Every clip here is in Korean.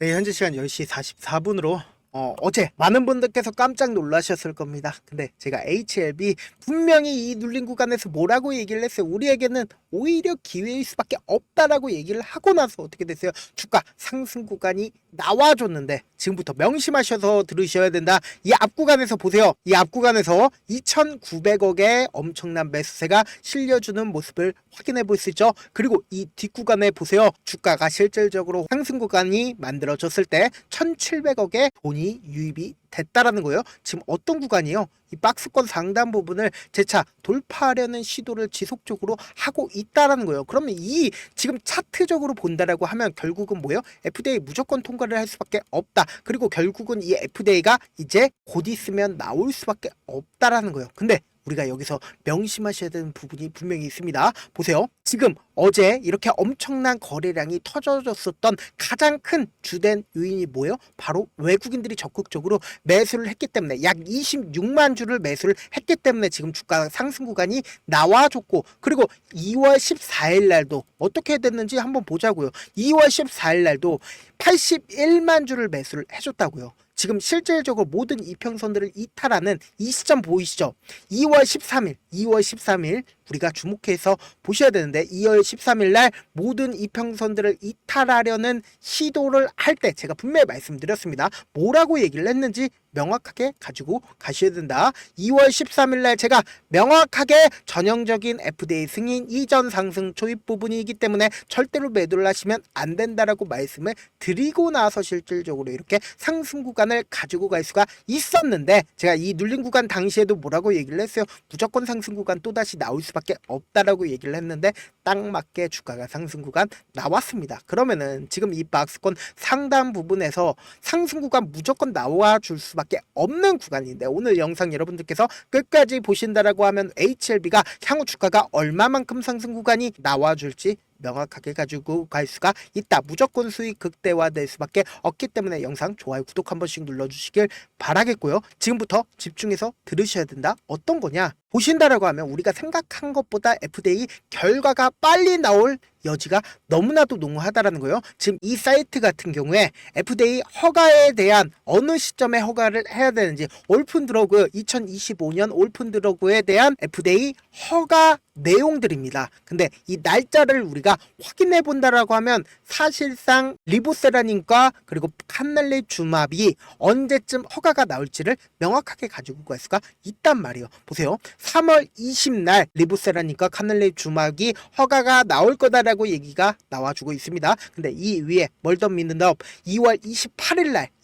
네, 현재 시간 10시 44분으로 어제 많은 분들께서 깜짝 놀라셨을 겁니다. 근데 제가 HLB 분명히 이 눌린 구간에서 뭐라고 얘기를 했어요. 우리에게는 오히려 기회일 수밖에 없다라고 얘기를 하고 나서 어떻게 됐어요? 주가 상승 구간이 나와줬는데 지금부터 명심하셔서 들으셔야 된다. 이 앞 구간에서 보세요. 이 앞 구간에서 2,900억의 엄청난 매수세가 실려주는 모습을 확인해 볼 수 있죠. 그리고 이 뒷구간에 보세요. 주가가 실질적으로 상승 구간이 만들어졌을 때 1,700억의 돈이 유입이 됐다라는 거예요. 지금 어떤 구간이요? 이 박스권 상단 부분을 재차 돌파하려는 시도를 지속적으로 하고 있다라는 거예요. 그러면 이 지금 차트적으로 본다라고 하면 결국은 뭐예요? FDA 무조건 통과를 할 수밖에 없다. 그리고 결국은 이 FDA가 이제 곧 있으면 나올 수밖에 없다라는 거예요. 근데 우리가 여기서 명심하셔야 되는 부분이 분명히 있습니다. 보세요. 지금 어제 이렇게 엄청난 거래량이 터져졌었던 가장 큰 주된 요인이 뭐예요? 바로 외국인들이 적극적으로 매수를 했기 때문에 약 26만 주를 매수를 했기 때문에 지금 주가 상승 구간이 나와줬고, 그리고 2월 14일 날도 어떻게 됐는지 한번 보자고요. 2월 14일 날도 81만 주를 매수를 해줬다고요. 지금 실질적으로 모든 이평선들을 이탈하는 이 시점 보이시죠? 2월 13일 우리가 주목해서 보셔야 되는데, 2월 13일 날 모든 이평선들을 이탈하려는 시도를 할 때 제가 분명히 말씀드렸습니다. 뭐라고 얘기를 했는지 명확하게 가지고 가셔야 된다. 2월 13일 날 제가 명확하게 전형적인 FDA 승인 이전 상승 초입 부분이기 때문에 절대로 매도를 하시면 안 된다라고 말씀을 드리고 나서 실질적으로 이렇게 상승 구간을 가지고 갈 수가 있었는데, 제가 이 눌린 구간 당시에도 뭐라고 얘기를 했어요? 무조건 상승 구간 또다시 나올 수밖에 없다라고 얘기를 했는데 딱 맞게 주가가 상승 구간 나왔습니다. 그러면은 지금 이 박스권 상단 부분에서 상승 구간 무조건 나와 줄 수밖에 없는 구간인데, 오늘 영상 여러분들께서 끝까지 보신다라고 하면 HLB가 향후 주가가 얼마만큼 상승 구간이 나와줄지 명확하게 가지고 갈 수가 있다. 무조건 수익 극대화될 수밖에 없기 때문에 영상 좋아요, 구독 한 번씩 눌러주시길 바라겠고요. 지금부터 집중해서 들으셔야 된다. 어떤 거냐? 보신다라고 하면 우리가 생각한 것보다 FDA 결과가 빨리 나올 여지가 너무나도 농후하다라는 거예요. 지금 이 사이트 같은 경우에 FDA 허가에 대한 어느 시점에 허가를 해야 되는지, 올픈 드러그 2025년 올픈 드러그에 대한 FDA 허가 내용들입니다. 근데 이 날짜를 우리가 확인해 본다라고 하면 사실상 리보세라님과 그리고 카넬리주맙이 언제쯤 허가가 나올지를 명확하게 가지고 갈 수가 있단 말이에요. 보세요. 3월 20날 리보세라님과 카넬리주맙이 허가가 나올 거다라고 얘기가 나와주고 있습니다. 근데 이 위에 멀던 미드업 2월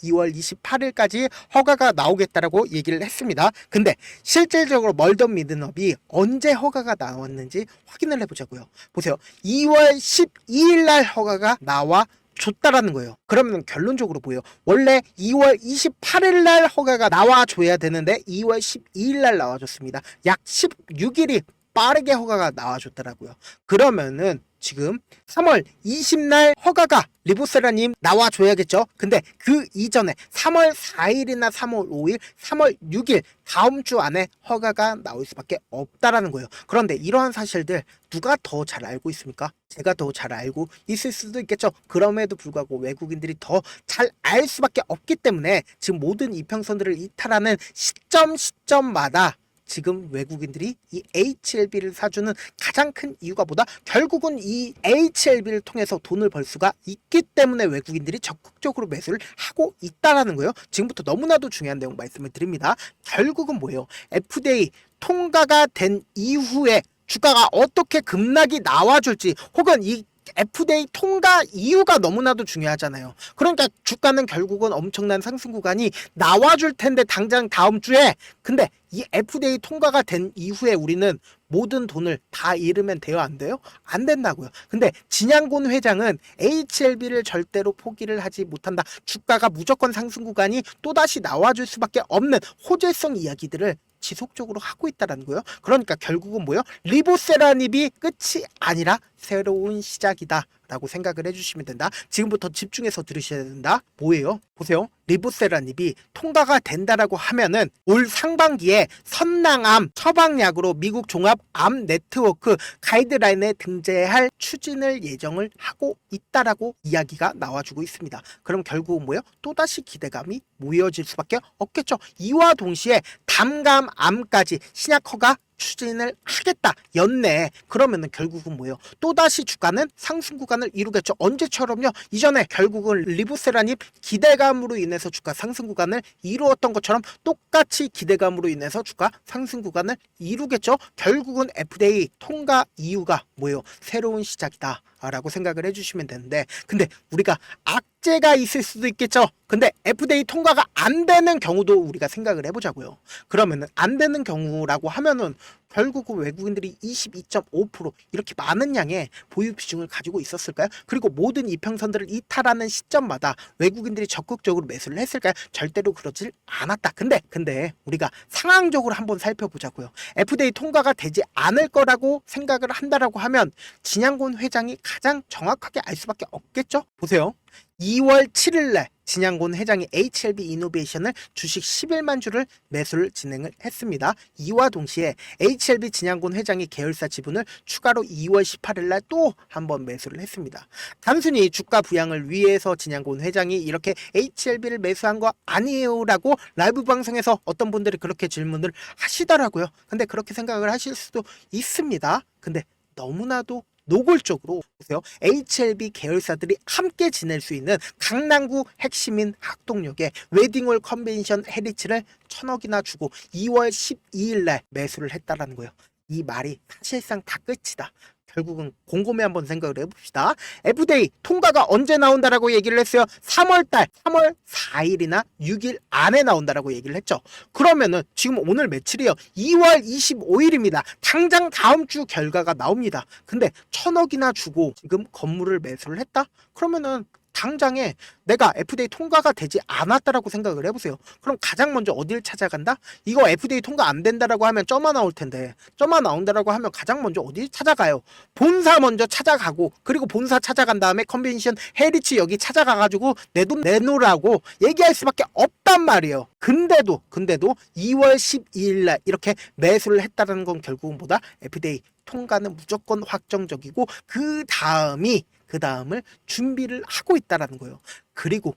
28일까지 허가가 나오겠다라고 얘기를 했습니다. 근데 실질적으로 멀던 미드업이 언제 허가가 나왔는지 확인을 해보자고요. 보세요. 2월 12일 날 허가가 나와 줬다라는 거예요. 그러면 결론적으로 보여. 원래 2월 28일 날 허가가 나와줘야 되는데 2월 12일 날 나와줬습니다. 약 16일이 빠르게 허가가 나와줬더라고요. 그러면은 지금 3월 20날 허가가 리보세라님 나와줘야겠죠. 근데 그 이전에 3월 4일이나 3월 5일, 3월 6일 다음 주 안에 허가가 나올 수밖에 없다라는 거예요. 그런데 이러한 사실들 누가 더 잘 알고 있습니까? 제가 더 잘 알고 있을 수도 있겠죠. 그럼에도 불구하고 외국인들이 더 잘 알 수밖에 없기 때문에 지금 모든 이평선들을 이탈하는 시점마다 지금 외국인들이 이 HLB를 사주는 가장 큰 이유가 뭐다? 결국은 이 HLB를 통해서 돈을 벌 수가 있기 때문에 외국인들이 적극적으로 매수를 하고 있다라는 거예요. 지금부터 너무나도 중요한 내용 말씀을 드립니다. 결국은 뭐예요? FDA 통과가 된 이후에 주가가 어떻게 급락이 나와줄지, 혹은 이 FDA 통과 이유가 너무나도 중요하잖아요. 그러니까 주가는 결국은 엄청난 상승 구간이 나와줄 텐데 당장 다음 주에, 근데 이 FDA 통과가 된 이후에 우리는 모든 돈을 다 잃으면 돼요? 안 돼요? 안 된다고요. 근데 진양곤 회장은 HLB를 절대로 포기를 하지 못한다. 주가가 무조건 상승 구간이 또다시 나와줄 수밖에 없는 호재성 이야기들을 지속적으로 하고 있다는 거예요. 그러니까 결국은 뭐예요? 리보세라닙이 끝이 아니라 새로운 시작이다 라고 생각을 해주시면 된다. 지금부터 집중해서 들으셔야 된다. 뭐예요? 보세요. 리보세라닙이 통과가 된다라고 하면은 올 상반기에 선낭암 처방약으로 미국 종합암 네트워크 가이드라인에 등재할 추진을 예정을 하고 있다라고 이야기가 나와주고 있습니다. 그럼 결국은 뭐예요? 또다시 기대감이 모여질 수밖에 없겠죠. 이와 동시에 담감암까지 신약 허가 추진을 하겠다. 연내. 그러면은 결국은 뭐예요? 또다시 주가는 상승 구간을 이루겠죠. 언제처럼요? 이전에 결국은 리보세라닙 기대감으로 인해서 주가 상승 구간을 이루었던 것처럼 똑같이 기대감으로 인해서 주가 상승 구간을 이루겠죠. 결국은 FDA 통과 이유가 뭐예요? 새로운 시작이다 라고 생각을 해주시면 되는데, 근데 우리가 악재가 있을 수도 있겠죠. 근데 FDA 통과가 안 되는 경우도 우리가 생각을 해보자고요. 그러면은 안 되는 경우라고 하면은 결국은 외국인들이 22.5% 이렇게 많은 양의 보유 비중을 가지고 있었을까요? 그리고 모든 이평선들을 이탈하는 시점마다 외국인들이 적극적으로 매수를 했을까요? 절대로 그러질 않았다. 근데 우리가 상황적으로 한번 살펴보자고요. FDA 통과가 되지 않을 거라고 생각을 한다라고 하면 진양곤 회장이 가장 정확하게 알 수밖에 없겠죠? 보세요. 2월 7일날 진양곤 회장이 HLB 이노베이션을 주식 11만 주를 매수를 진행을 했습니다. 이와 동시에 HLB 진양곤 회장이 계열사 지분을 추가로 2월 18일날 또 한번 매수를 했습니다. 단순히 주가 부양을 위해서 진양곤 회장이 이렇게 HLB를 매수한 거 아니에요 라고 라이브 방송에서 어떤 분들이 그렇게 질문을 하시더라고요. 근데 그렇게 생각을 하실 수도 있습니다. 근데 너무나도 노골적으로 보세요. HLB 계열사들이 함께 지낼 수 있는 강남구 핵심인 학동역에 웨딩홀 컨벤션 헤리츠를 1,000억이나 주고 2월 12일 날 매수를 했다라는 거예요. 이 말이 사실상 다 끝이다. 결국은 곰곰이 한번 생각을 해봅시다. FDA 통과가 언제 나온다라고 얘기를 했어요? 3월달 3월 4일이나 6일 안에 나온다라고 얘기를 했죠. 그러면은 지금 오늘 며칠이에요? 2월 25일입니다. 당장 다음 주 결과가 나옵니다. 근데 1,000억이나 주고 지금 건물을 매수를 했다? 그러면은 당장에 내가 FDA 통과가 되지 않았다라고 생각을 해보세요. 그럼 가장 먼저 어딜 찾아간다? 이거 FDA 통과 안 된다라고 하면 점화 나올 텐데, 점화 나온다라고 하면 가장 먼저 어디 찾아가요? 본사 먼저 찾아가고, 그리고 본사 찾아간 다음에 컨벤션 헤리츠 여기 찾아가가지고 내 돈 내놓으라고 얘기할 수밖에 없단 말이에요. 근데도 2월 12일 날 이렇게 매수를 했다는 건 결국은 뭐다? FDA 통과는 무조건 확정적이고 그 다음을 준비를 하고 있다라는 거예요. 그리고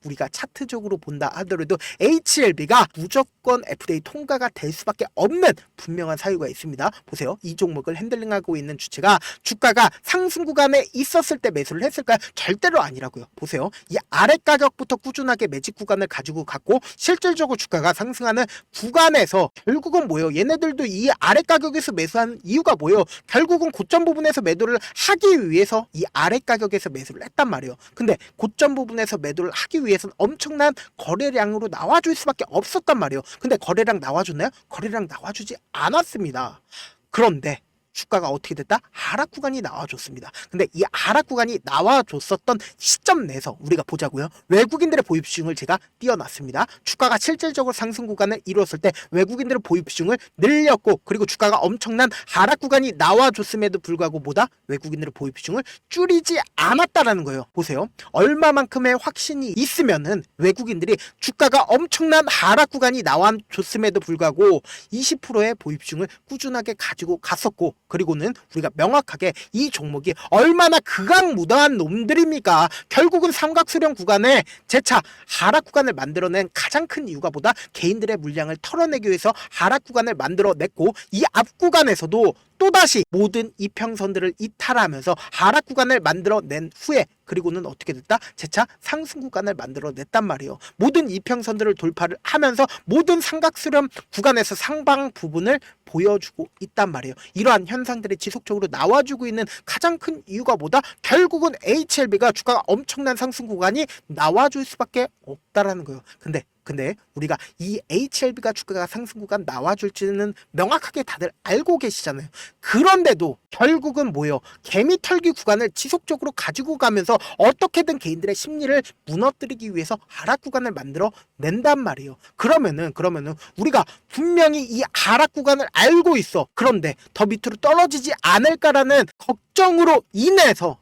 우리가 차트적으로 본다 하더라도 HLB가 무조건 FDA 통과가 될 수밖에 없는 분명한 사유가 있습니다. 보세요. 이 종목을 핸들링하고 있는 주가가 상승 구간에 있었을 때 매수를 했을까요? 절대로 아니라고요. 보세요. 이 아래 가격부터 꾸준하게 매직 구간을 가지고 갔고 실질적으로 주가가 상승하는 구간에서 결국은 뭐예요? 얘네들도 이 아래 가격에서 매수한 이유가 뭐예요? 결국은 고점 부분에서 매도를 하기 위해서 이 아래 가격에서 매수를 했단 말이에요. 근데 고점 부분에서 매도를 하기 위해서는 엄청난 거래량으로 나와줄 수밖에 없었단 말이에요. 근데 거래량 나와줬나요? 거래량 나와주지 않았습니다. 그런데 주가가 어떻게 됐다? 하락 구간이 나와줬습니다. 근데 이 하락 구간이 나와줬었던 시점 내에서 우리가 보자고요. 외국인들의 보유 비중을 제가 띄워놨습니다. 주가가 실질적으로 상승 구간을 이루었을 때 외국인들의 보유 비중을 늘렸고, 그리고 주가가 엄청난 하락 구간이 나와줬음에도 불구하고 뭐다? 외국인들의 보유 비중을 줄이지 않았다라는 거예요. 보세요. 얼마만큼의 확신이 있으면은 외국인들이 주가가 엄청난 하락 구간이 나와줬음에도 불구하고 20%의 보유 비중을 꾸준하게 가지고 갔었고, 그리고는 우리가 명확하게 이 종목이 얼마나 극악무도한 놈들입니까? 결국은 삼각수렴 구간에 재차 하락 구간을 만들어낸 가장 큰 이유가 뭐다? 개인들의 물량을 털어내기 위해서 하락 구간을 만들어냈고, 이 앞 구간에서도 또다시 모든 이평선들을 이탈하면서 하락 구간을 만들어낸 후에 그리고는 어떻게 됐다? 재차 상승 구간을 만들어냈단 말이에요. 모든 이평선들을 돌파를 하면서 모든 삼각수렴 구간에서 상방 부분을 보여주고 있단 말이에요. 이러한 현상들이 지속적으로 나와주고 있는 가장 큰 이유가 뭐다? 결국은 HLB가 주가가 엄청난 상승 구간이 나와줄 수밖에 없다라는 거예요. 근데 근데 우리가 이 HLB가 주가가 상승 구간 나와줄지는 명확하게 다들 알고 계시잖아요. 그런데도 결국은 뭐예요? 개미 털기 구간을 지속적으로 가지고 가면서 어떻게든 개인들의 심리를 무너뜨리기 위해서 하락 구간을 만들어 낸단 말이에요. 그러면은 우리가 분명히 이 하락 구간을 알고 있어. 그런데 더 밑으로 떨어지지 않을까라는 걱정으로 인해서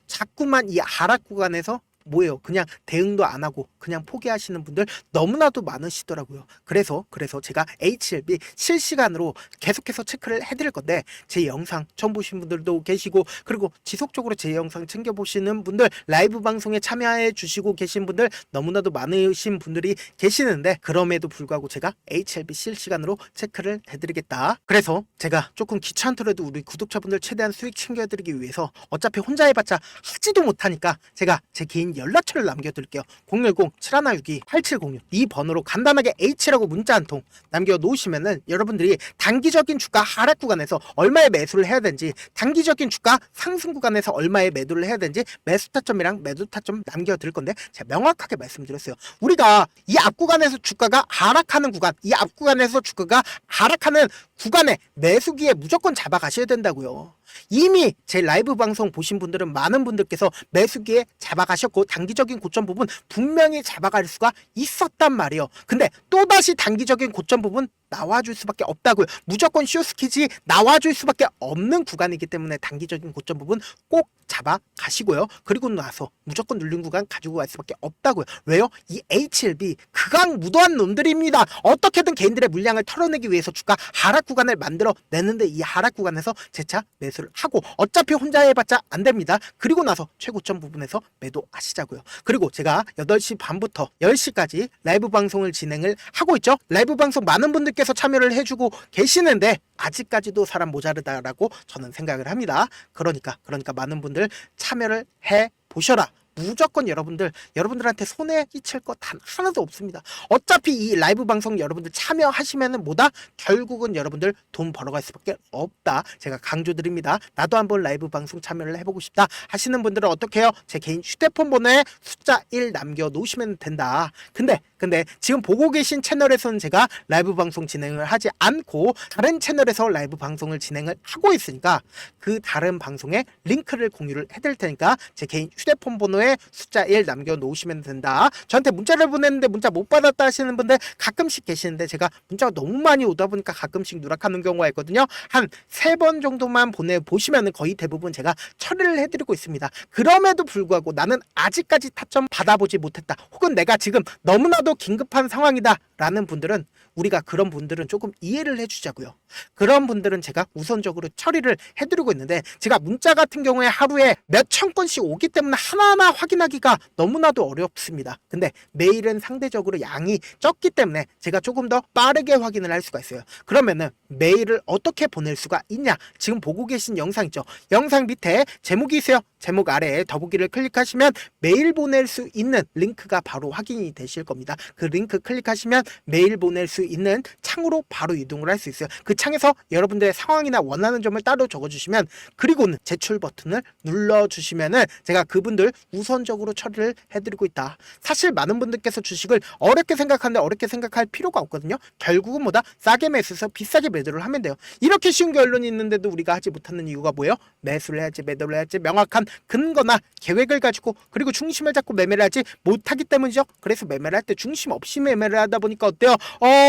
자꾸만 이 하락 구간에서 뭐예요? 그냥 대응도 안 하고 그냥 포기하시는 분들 너무나도 많으시더라고요. 그래서 제가 HLB 실시간으로 계속해서 체크를 해드릴 건데, 제 영상 처음 보신 분들도 계시고, 그리고 지속적으로 제 영상 챙겨보시는 분들, 라이브 방송에 참여해 주시고 계신 분들 너무나도 많으신 분들이 계시는데, 그럼에도 불구하고 제가 HLB 실시간으로 체크를 해드리겠다. 그래서 제가 조금 귀찮더라도 우리 구독자분들 최대한 수익 챙겨드리기 위해서, 어차피 혼자 해봤자 하지도 못하니까 제가 제 개인 연락처를 남겨드릴게요. 010-7162-8706 이 번호로 간단하게 H라고 문자 한 통 남겨놓으시면은 여러분들이 단기적인 주가 하락 구간에서 얼마의 매수를 해야 되는지, 단기적인 주가 상승 구간에서 얼마의 매도를 해야 되는지 매수 타점이랑 매도 타점 남겨드릴 건데, 제가 명확하게 말씀드렸어요. 우리가 이 앞 구간에서 주가가 하락하는 구간, 이 앞 구간에서 주가가 하락하는 구간에 매수기에 무조건 잡아가셔야 된다고요. 이미 제 라이브 방송 보신 분들은 많은 분들께서 매수기에 잡아가셨고, 단기적인 고점 부분 분명히 잡아갈 수가 있었단 말이에요. 근데 또다시 단기적인 고점 부분 나와줄 수밖에 없다고요. 무조건 쇼스키지 나와줄 수밖에 없는 구간이기 때문에 단기적인 고점 부분 꼭 잡아가시고요. 그리고 나서 무조건 눌린 구간 가지고 갈 수밖에 없다고요. 왜요? 이 HLB 극강 무도한 놈들입니다. 어떻게든 개인들의 물량을 털어내기 위해서 주가 하락 구간을 만들어 내는데, 이 하락 구간에서 재차 매수를 하고, 어차피 혼자 해봤자 안 됩니다. 그리고 나서 최고점 부분에서 매도하시자고요. 그리고 제가 8시 반부터 10시까지 라이브 방송을 진행을 하고 있죠. 라이브 방송 많은 분들께서 참여를 해주고 계시는데 아직까지도 사람 모자르다라고 저는 생각을 합니다. 그러니까 많은 분들 참여를 해 보셔라. 무조건 여러분들한테 손해 끼칠 거 단 하나도 없습니다. 어차피 이 라이브 방송 여러분들 참여하시면은 뭐다? 결국은 여러분들 돈 벌어갈 수밖에 없다. 제가 강조드립니다. 나도 한번 라이브 방송 참여를 해보고 싶다 하시는 분들은 어떻게 해요? 제 개인 휴대폰 번호에 숫자 1 남겨놓으시면 된다. 근데 지금 보고 계신 채널에서는 제가 라이브 방송 진행을 하지 않고 다른 채널에서 라이브 방송을 진행을 하고 있으니까, 그 다른 방송에 링크를 공유를 해드릴 테니까 제 개인 휴대폰 번호에 숫자 1 남겨놓으시면 된다. 저한테 문자를 보냈는데 문자 못 받았다 하시는 분들 가끔씩 계시는데, 제가 문자가 너무 많이 오다 보니까 가끔씩 누락하는 경우가 있거든요. 한 3번 정도만 보내보시면 거의 대부분 제가 처리를 해드리고 있습니다. 그럼에도 불구하고 나는 아직까지 타점 받아보지 못했다, 혹은 내가 지금 너무나도 긴급한 상황이다 라는 분들은, 우리가 그런 분들은 조금 이해를 해주자고요. 그런 분들은 제가 우선적으로 처리를 해드리고 있는데, 제가 문자 같은 경우에 하루에 몇천 건씩 오기 때문에 하나하나 확인하기가 너무나도 어렵습니다. 근데 메일은 상대적으로 양이 적기 때문에 제가 조금 더 빠르게 확인을 할 수가 있어요. 그러면은 메일을 어떻게 보낼 수가 있냐? 지금 보고 계신 영상 있죠? 영상 밑에 제목이 있어요. 제목 아래에 더보기를 클릭하시면 메일 보낼 수 있는 링크가 바로 확인이 되실 겁니다. 그 링크 클릭하시면 메일 보낼 수 있는 창으로 바로 이동을 할 수 있어요. 그 창에서 여러분들의 상황이나 원하는 점을 따로 적어주시면, 그리고는 제출 버튼을 눌러주시면은 제가 그분들 우선적으로 처리를 해드리고 있다. 사실 많은 분들께서 주식을 어렵게 생각하는데 어렵게 생각할 필요가 없거든요. 결국은 뭐다? 싸게 매수해서 비싸게 매도를 하면 돼요. 이렇게 쉬운 결론이 있는데도 우리가 하지 못하는 이유가 뭐예요? 매수를 해야지 매도를 해야지 명확한 근거나 계획을 가지고, 그리고 중심을 잡고 매매를 하지 못하기 때문이죠. 그래서 매매를 할 때 중심 없이 매매를 하다 보니까 어때요?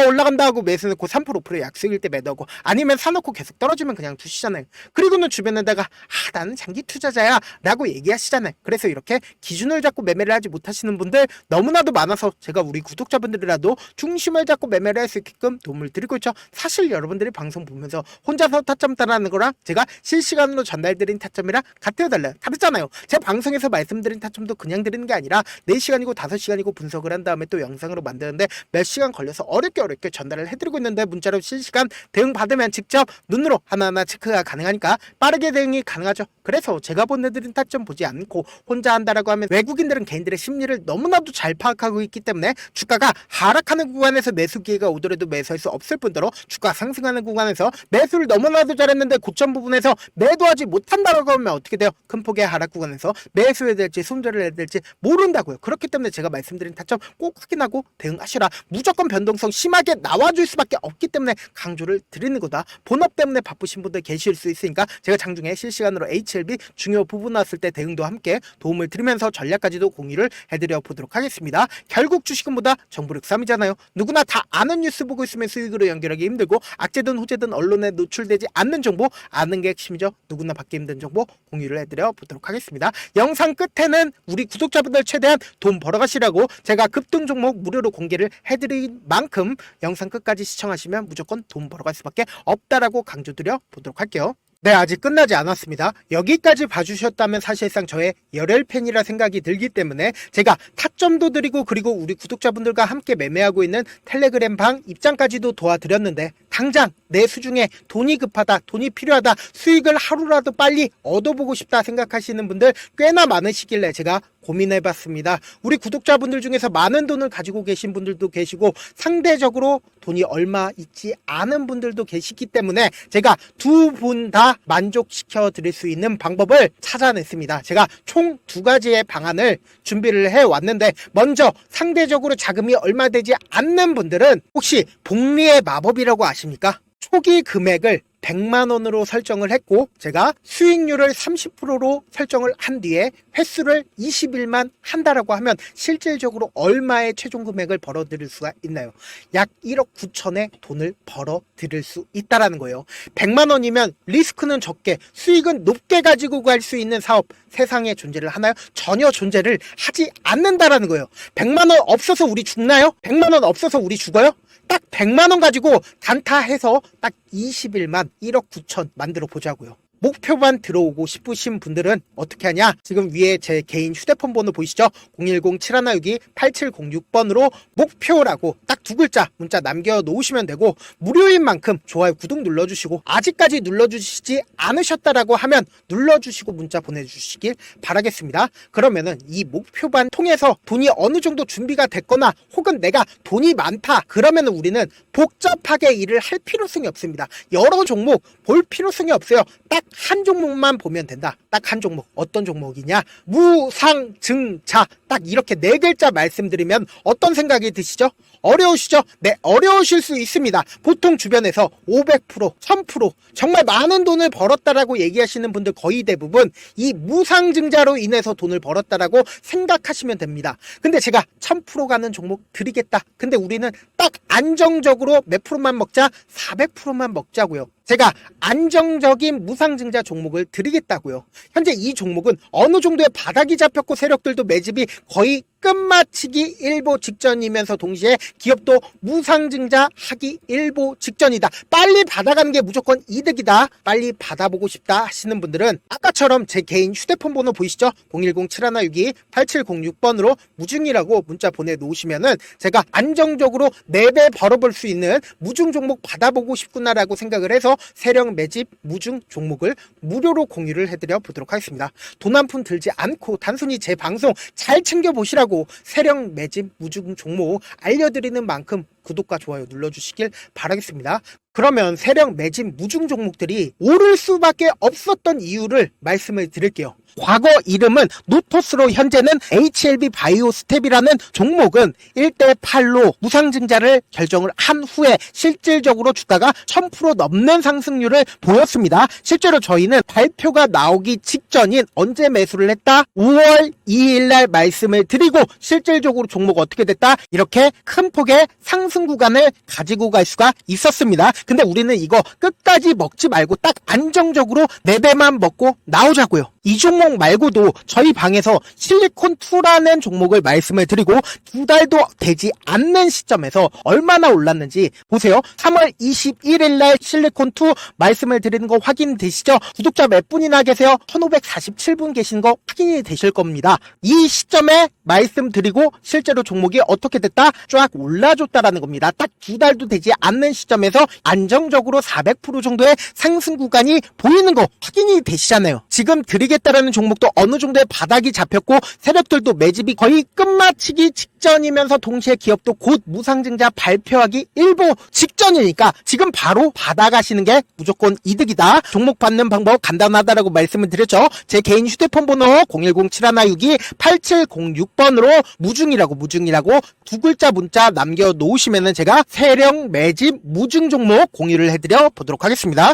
올라간다 하고 매수 넣고 3% 5% 약속일 때 매도하고, 아니면 사놓고 계속 떨어지면 그냥 두시잖아요. 그리고는 주변에다가 나는 장기 투자자야 라고 얘기하시잖아요. 그래서 이렇게 기준을 잡고 매매를 하지 못하시는 분들 너무나도 많아서 제가 우리 구독자분들이라도 중심을 잡고 매매를 할 수 있게끔 도움을 드리고 있죠. 사실 여러분들이 방송 보면서 혼자서 타점 따라하는 거랑 제가 실시간으로 전달드린 타점이랑 같아요, 달라요? 다르잖아요. 제 방송에서 말씀드린 타점도 그냥 드리는 게 아니라 4시간이고 5시간이고 분석을 한 다음에 또 영상으로 만드는데 몇 시간 걸려서 어렵게 이렇게 전달을 해드리고 있는데 문자로 실시간 대응 받으면 직접 눈으로 하나하나 체크가 가능하니까 빠르게 대응이 가능하죠. 그래서 제가 보내드린 타점 보지 않고 혼자 한다라고 하면 외국인들은 개인들의 심리를 너무나도 잘 파악하고 있기 때문에 주가가 하락하는 구간에서 매수 기회가 오더라도 매수할 수 없을 뿐더러 주가 상승하는 구간에서 매수를 너무나도 잘했는데 고점 부분에서 매도하지 못한다라고 하면 어떻게 돼요? 큰 폭의 하락 구간에서 매수해야 될지 손절을 해야 될지 모른다고요. 그렇기 때문에 제가 말씀드린 타점 꼭 확인하고 대응하시라. 무조건 변동성 심하게 나와줄 수밖에 없기 때문에 강조를 드리는 거다. 본업 때문에 바쁘신 분들 계실 수 있으니까 제가 장중에 실시간으로 HLB 중요 부분 나왔을 때 대응도 함께 도움을 드리면서 전략까지도 공유를 해드려 보도록 하겠습니다. 결국 주식은 뭐다? 정보력 3이잖아요. 누구나 다 아는 뉴스 보고 있으면 수익으로 연결하기 힘들고 악재든 호재든 언론에 노출되지 않는 정보 아는 게 핵심이죠. 누구나 받기 힘든 정보 공유를 해드려 보도록 하겠습니다. 영상 끝에는 우리 구독자분들 최대한 돈 벌어가시라고 제가 급등 종목 무료로 공개를 해드린 만큼 영상 끝까지 시청하시면 무조건 돈 벌어갈 수밖에 없다라고 강조드려 보도록 할게요. 네, 아직 끝나지 않았습니다. 여기까지 봐주셨다면 사실상 저의 열혈 팬이라 생각이 들기 때문에 제가 타점도 드리고 그리고 우리 구독자분들과 함께 매매하고 있는 텔레그램 방 입장까지도 도와드렸는데 당장 내 수중에 돈이 급하다, 돈이 필요하다, 수익을 하루라도 빨리 얻어보고 싶다 생각하시는 분들 꽤나 많으시길래 제가 고민해봤습니다. 우리 구독자분들 중에서 많은 돈을 가지고 계신 분들도 계시고 상대적으로 돈이 얼마 있지 않은 분들도 계시기 때문에 제가 두 분 다 만족시켜 드릴 수 있는 방법을 찾아냈습니다. 제가 총 두 가지의 방안을 준비를 해왔는데 먼저 상대적으로 자금이 얼마 되지 않는 분들은 혹시 복리의 마법이라고 아십니까? 초기 금액을 100만원으로 설정을 했고 제가 수익률을 30%로 설정을 한 뒤에 횟수를 20일만 한다라고 하면 실질적으로 얼마의 최종 금액을 벌어들일 수가 있나요? 약 1억 9천의 돈을 벌어들일 수 있다라는 거예요. 100만원이면 리스크는 적게 수익은 높게 가지고 갈 수 있는 사업 세상에 존재를 하나요? 전혀 존재를 하지 않는다라는 거예요. 100만원 없어서 우리 죽나요? 100만원 없어서 우리 죽어요? 딱 100만원 가지고 단타해서 딱 20일만 1억 9천 만들어 보자고요. 목표만 들어오고 싶으신 분들은 어떻게 하냐? 지금 위에 제 개인 휴대폰 번호 보이시죠? 010-7162-8706번으로 목표라고 딱 두 글자 문자 남겨놓으시면 되고 무료인 만큼 좋아요, 구독 눌러주시고 아직까지 눌러주시지 않으셨다라고 하면 눌러주시고 문자 보내주시길 바라겠습니다. 그러면은 이 목표반 통해서 돈이 어느 정도 준비가 됐거나 혹은 내가 돈이 많다 그러면은 우리는 복잡하게 일을 할 필요성이 없습니다. 여러 종목 볼 필요성이 없어요. 딱 한 종목만 보면 된다. 딱 한 종목. 어떤 종목이냐? 무상증자. 딱 이렇게 네 글자 말씀드리면 어떤 생각이 드시죠? 어려우시죠? 네, 어려우실 수 있습니다. 보통 주변에서 500%, 1000% 정말 많은 돈을 벌었다라고 얘기하시는 분들 거의 대부분 이 무상증자로 인해서 돈을 벌었다라고 생각하시면 됩니다. 근데 제가 1000% 가는 종목 드리겠다. 근데 우리는 딱 안정적으로 몇 프로만 먹자? 400%만 먹자고요. 제가 안정적인 무상증자 종목을 드리겠다고요. 현재 이 종목은 어느 정도의 바닥이 잡혔고 세력들도 매집이 거의 끝마치기 일보 직전이면서 동시에 기업도 무상증자 하기 일보 직전이다. 빨리 받아가는 게 무조건 이득이다. 빨리 받아보고 싶다 하시는 분들은 아까처럼 제 개인 휴대폰 번호 보이시죠? 010-7162-8706번으로 무중이라고 문자 보내놓으시면은 제가 안정적으로 4배 벌어볼 수 있는 무중 종목 받아보고 싶구나라고 생각을 해서 세력 매집 무중 종목을 무료로 공유를 해드려 보도록 하겠습니다. 돈 한 푼 들지 않고 단순히 제 방송 잘 챙겨보시라고 세력 매집 무중 종목 알려드리는 만큼 구독과 좋아요 눌러주시길 바라겠습니다. 그러면 세력 매집 무중 종목들이 오를 수밖에 없었던 이유를 말씀을 드릴게요. 과거 이름은 노토스로 현재는 HLB 바이오 스텝이라는 종목은 1대8로 무상증자를 결정을 한 후에 실질적으로 주가가 1000% 넘는 상승률을 보였습니다. 실제로 저희는 발표가 나오기 직전인 언제 매수를 했다? 5월 2일날 말씀을 드리고 실질적으로 종목 어떻게 됐다? 이렇게 큰 폭의 상승 구간을 가지고 갈 수가 있었습니다. 근데 우리는 이거 끝까지 먹지 말고 딱 안정적으로 4배만 먹고 나오자고요. 이 종목 말고도 저희 방에서 실리콘2라는 종목을 말씀을 드리고 2달도 되지 않는 시점에서 얼마나 올랐는지 보세요. 3월 21일 날 실리콘2 말씀을 드리는 거 확인되시죠? 구독자 몇 분이나 계세요? 1547분 계신 거 확인이 되실 겁니다. 이 시점에 말씀드리고 실제로 종목이 어떻게 됐다? 쫙 올라줬다라는 겁니다. 딱 2달도 되지 않는 시점에서 안정적으로 400% 정도의 상승 구간이 보이는 거 확인이 되시잖아요. 지금 드리겠다라는 종목도 어느 정도의 바닥이 잡혔고 세력들도 매집이 거의 끝마치기 직전이면서 동시에 기업도 곧 무상증자 발표하기 일보 직전이니까 지금 바로 받아가시는 게 무조건 이득이다. 종목 받는 방법 간단하다라고 말씀을 드렸죠. 제 개인 휴대폰 번호 010-7162-8706번으로 무중이라고 두 글자 문자 남겨놓으시면은 제가 세력 매집 무중 종목 공유를 해드려 보도록 하겠습니다.